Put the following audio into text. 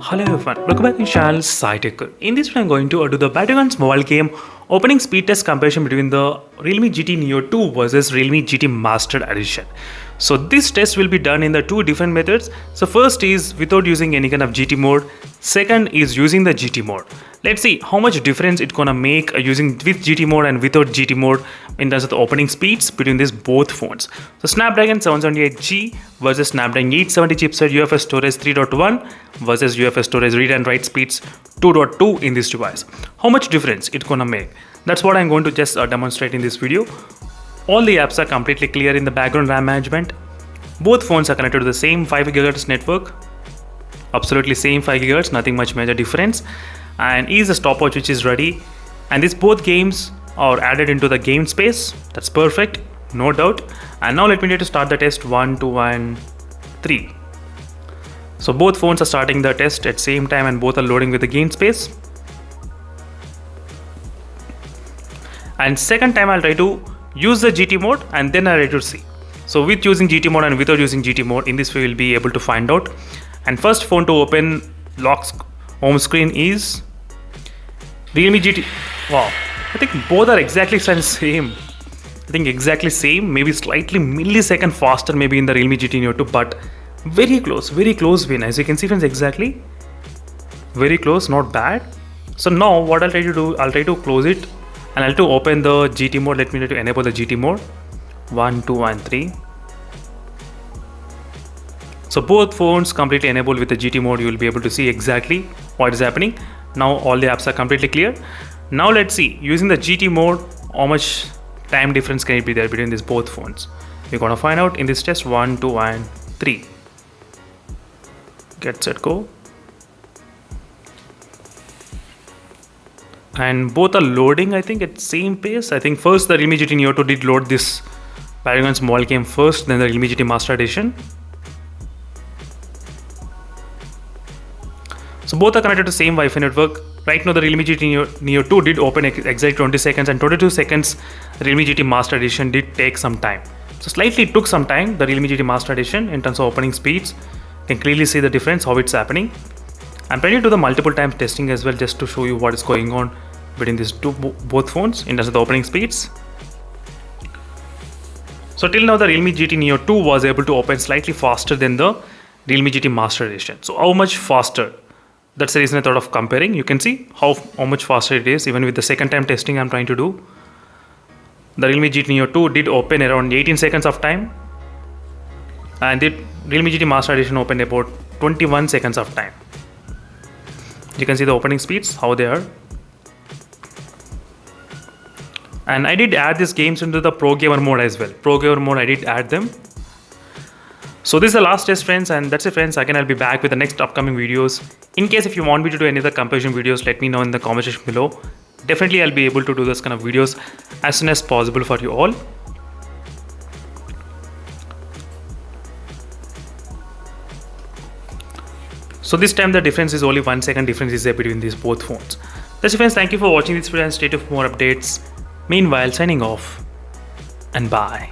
Hello everyone, welcome back to channel SciTech. In this video, I'm going to do the Battlegrounds mobile game opening speed test comparison between the Realme GT Neo 2 versus Realme GT Master Edition. So this test will be done in the two different methods. So first is without using any kind of GT mode. Second is using the GT mode. Let's see how much difference it's gonna make using with GT mode and without GT mode in terms of the opening speeds between these both phones. So Snapdragon 778G versus Snapdragon 870 chipset, UFS storage 3.1 versus UFS storage read and write speeds 2.2 in this device. How much difference it's gonna make? That's what I'm going to just demonstrate in this video. All the apps are completely clear in the background RAM management. Both phones are connected to the same 5 GHz network. Absolutely same 5 GHz, nothing much major difference. And is the stopwatch which is ready. And these both games are added into the game space. That's perfect, no doubt. And now let me try to start the test 1, 2, and 3. So both phones are starting the test at same time and both are loading with the game space. And second time I'll try to use the GT mode and then I'll try to see. So with using GT mode and without using GT mode, in this way we'll be able to find out. And first phone to open lock home screen is Realme GT. Wow, I think both are exactly same. I think exactly same, maybe slightly millisecond faster maybe in the Realme GT Neo 2, but very close win. As you can see friends, exactly very close, not bad. So now what I'll try to do, I'll try to close it and I'll try to open the GT mode. Let me try to enable the GT mode. 1, 2, and 3. So both phones completely enabled with the GT mode. You will be able to see exactly what is happening. Now all the apps are completely clear. Now let's see, using the GT mode, how much time difference can it be there between these both phones. We're gonna find out in this test 1, 2, and 3. Get set go. And both are loading, I think, at same pace. I think first the Realme GT Neo 2 did load this Battlegrounds mobile game first, then the Realme GT Master Edition. So both are connected to the same Wi-Fi network. Right now the Realme GT Neo 2 did open exactly 20 seconds and 22 seconds Realme GT Master Edition did take some time. So slightly took some time, the Realme GT Master Edition, in terms of opening speeds. You can clearly see the difference, how it's happening. I'm planning to do the multiple times testing as well, just to show you what is going on between these both phones in terms of the opening speeds. So till now the Realme GT Neo 2 was able to open slightly faster than the Realme GT Master Edition. So how much faster? That's the reason I thought of comparing. You can see how much faster it is. Even with the second time testing I'm trying to do, the Realme GT Neo 2 did open around 18 seconds of time, and the Realme GT Master Edition opened about 21 seconds of time. You can see the opening speeds, how they are. And I did add these games into the Pro Gamer mode as well. Pro Gamer mode, I did add them. So this is the last test friends, and that's it friends. Again, I'll be back with the next upcoming videos. In case if you want me to do any other comparison videos, let me know in the comment section below. Definitely I'll be able to do this kind of videos as soon as possible for you all. So this time the difference is only 1 second difference is there between these both phones. That's it friends, thank you for watching this video and stay tuned for more updates. Meanwhile, signing off and bye.